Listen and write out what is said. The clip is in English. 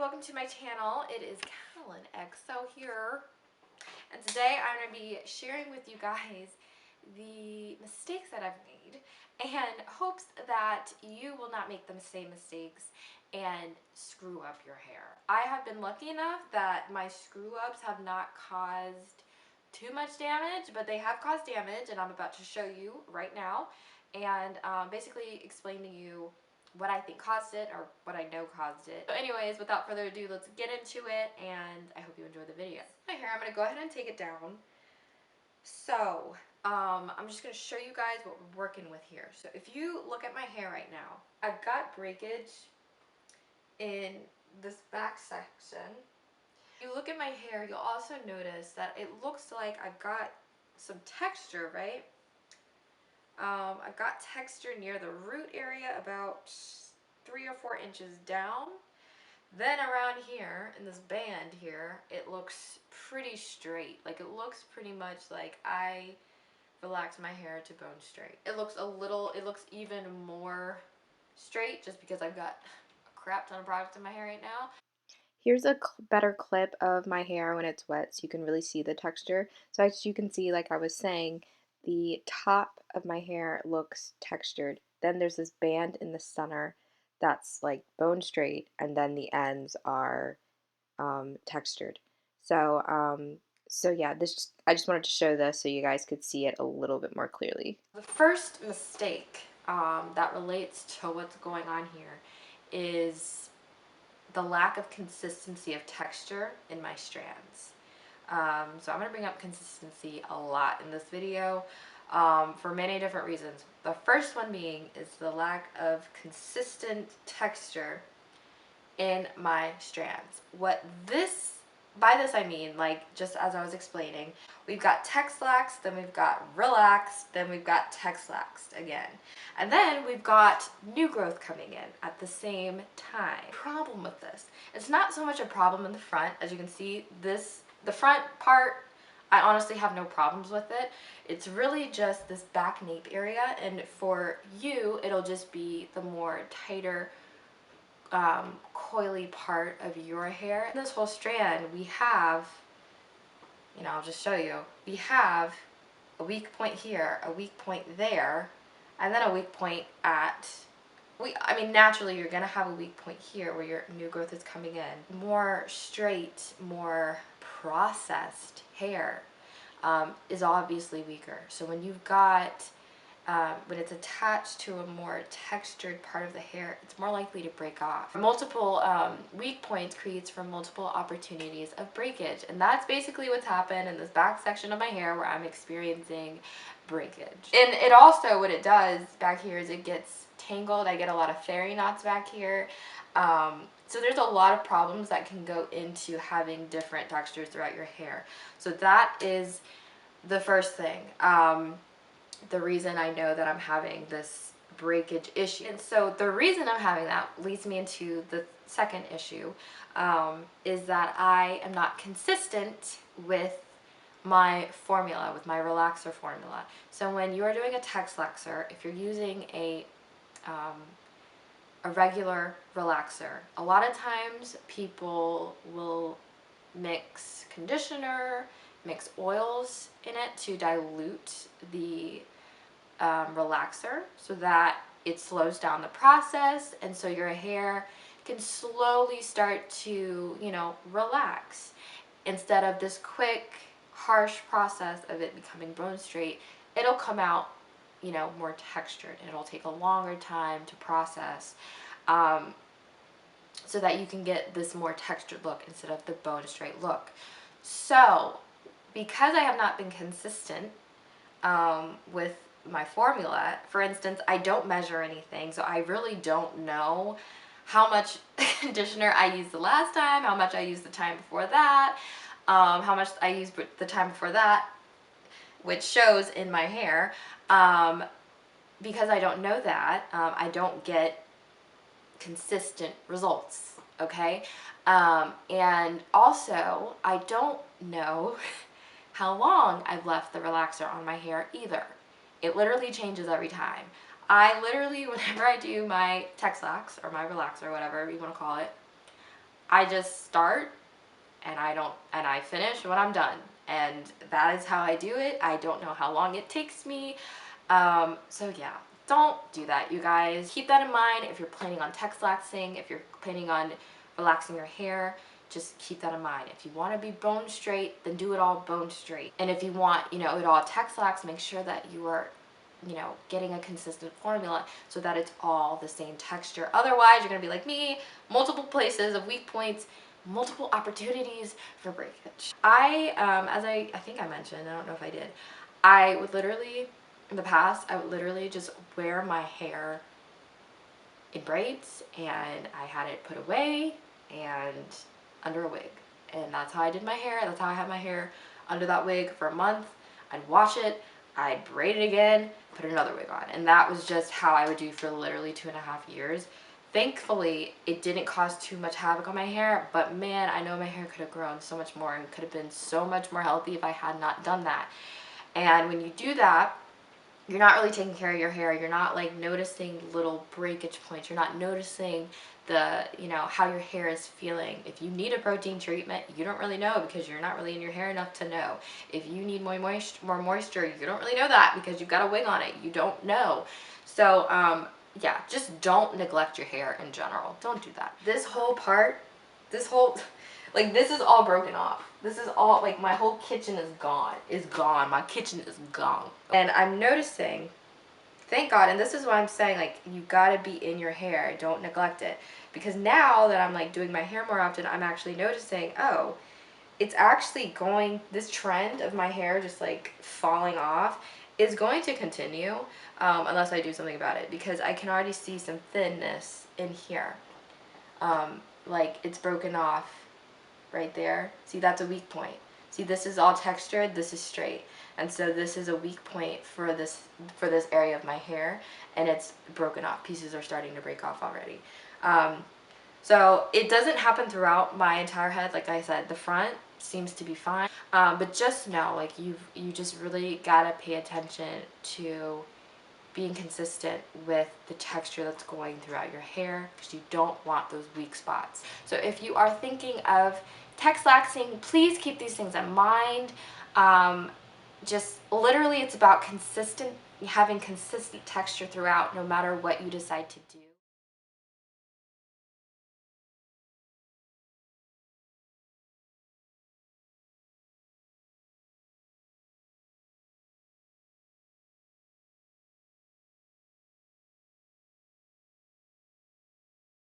welcome to my channel. It is Callan XO here, and today I'm going to be sharing with you guys the mistakes that I've made and hopes that you will not make the same mistakes and screw up your hair. I have been lucky enough that my screw ups have not caused too much damage, but they have caused damage, and I'm about to show you right now and basically explain to you what I think caused it or what I know caused it. So anyways, without further ado, let's get into it, and I hope you enjoy the video. My hair, I'm going to go ahead and take it down. So, I'm just going to show you guys what we're working with here. So if you look at my hair right now, I've got breakage in this back section. If you look at my hair, you'll also notice that it looks like I've got some texture, right? I've got texture near the root area, about 3 or 4 inches down. Then around here, in this band here, it looks pretty straight. Like, it looks pretty much like I relaxed my hair to bone straight. It looks even more straight just because I've got a crap ton of product in my hair right now. Here's a better clip of my hair when it's wet so you can really see the texture. So as you can see, like I was saying, the top of my hair looks textured. Then there's this band in the center that's like bone straight, and then the ends are textured. So yeah, I just wanted to show this so you guys could see it a little bit more clearly. The first mistake that relates to what's going on here is the lack of consistency of texture in my strands. So I'm going to bring up consistency a lot in this video for many different reasons. The first one being is the lack of consistent texture in my strands. By this I mean, like, just as I was explaining, we've got Texlax, then we've got Relax, then we've got Texlaxed again. And then we've got new growth coming in at the same time. Problem with this, it's not so much a problem in the front. As you can see, the front part, I honestly have no problems with it. It's really just this back nape area, and for you, it'll just be the more tighter, coily part of your hair. In this whole strand, we have, I'll just show you, we have a weak point here, a weak point there, and then a weak point naturally you're gonna have a weak point here where your new growth is coming in. More straight, more processed hair is obviously weaker. So when you've got when it's attached to a more textured part of the hair, it's more likely to break off. Multiple weak points creates for multiple opportunities of breakage, and that's basically what's happened in this back section of my hair where I'm experiencing breakage. And it also, what it does back here is it gets tangled. I get a lot of fairy knots back here. So there's a lot of problems that can go into having different textures throughout your hair. So that is the first thing. The reason I know that I'm having this breakage issue. And so the reason I'm having that leads me into the second issue, is that I am not consistent with my formula, with my relaxer formula. So when you are doing a Texlaxer, if you're using a regular relaxer, a lot of times people will mix conditioner, mix oils in it to dilute the relaxer so that it slows down the process, and so your hair can slowly start to, relax instead of this quick, harsh process of it becoming bone straight. It'll come out, more textured, and it'll take a longer time to process, so that you can get this more textured look instead of the bone straight look. So because I have not been consistent with my formula, for instance, I don't measure anything, so I really don't know how much conditioner I used the last time, how much I used the time before that, how much I used the time before that, which shows in my hair. Because I don't know that, I don't get consistent results, okay? And also, I don't know how long I've left the relaxer on my hair either. It literally changes every time. I literally, whenever I do my Texlax or my relaxer, whatever you want to call it, I just start and I finish when I'm done. And that is how I do it. I don't know how long it takes me. So yeah, don't do that, you guys. Keep that in mind if you're planning on Texlaxing, if you're planning on relaxing your hair. Just keep that in mind. If you want to be bone straight, then do it all bone straight. And if you want, it all Texlax, make sure that you are, getting a consistent formula so that it's all the same texture. Otherwise, you're gonna be like me, multiple places of weak points, multiple opportunities for breakage. As I think I mentioned, I don't know if I did, I would literally, in the past, I would literally just wear my hair in braids and I had it put away and under a wig. And that's how I did my hair. That's how I had my hair under that wig for a month. I'd wash it, I'd braid it again, put another wig on. And that was just how I would do for literally 2.5 years. Thankfully, it didn't cause too much havoc on my hair, but man, I know my hair could have grown so much more and could have been so much more healthy if I had not done that. And when you do that, you're not really taking care of your hair. You're not like noticing little breakage points. You're not noticing how your hair is feeling. If you need a protein treatment, you don't really know because you're not really in your hair enough to know. If you need more moisture, you don't really know that because you've got a wig on it. You don't know. So yeah, just don't neglect your hair in general. Don't do that. This whole part, this is all broken off. This is all, like, my whole kitchen is gone. My kitchen is gone. And I'm noticing, thank God, and this is why I'm saying, like, you gotta be in your hair. Don't neglect it. Because now that I'm, like, doing my hair more often, I'm actually noticing, oh, it's actually going, this trend of my hair just, like, falling off is going to continue unless I do something about it. Because I can already see some thinness in here. Like, it's broken off right there. See, that's a weak point. See, this is all textured, this is straight. And so this is a weak point for this area of my hair, and it's broken off. Pieces are starting to break off already. So it doesn't happen throughout my entire head. Like I said, the front seems to be fine. But just know, like, you just really gotta pay attention to being consistent with the texture that's going throughout your hair because you don't want those weak spots. So if you are thinking of Texlaxing, please keep these things in mind. Just literally, it's about having consistent texture throughout, no matter what you decide to do.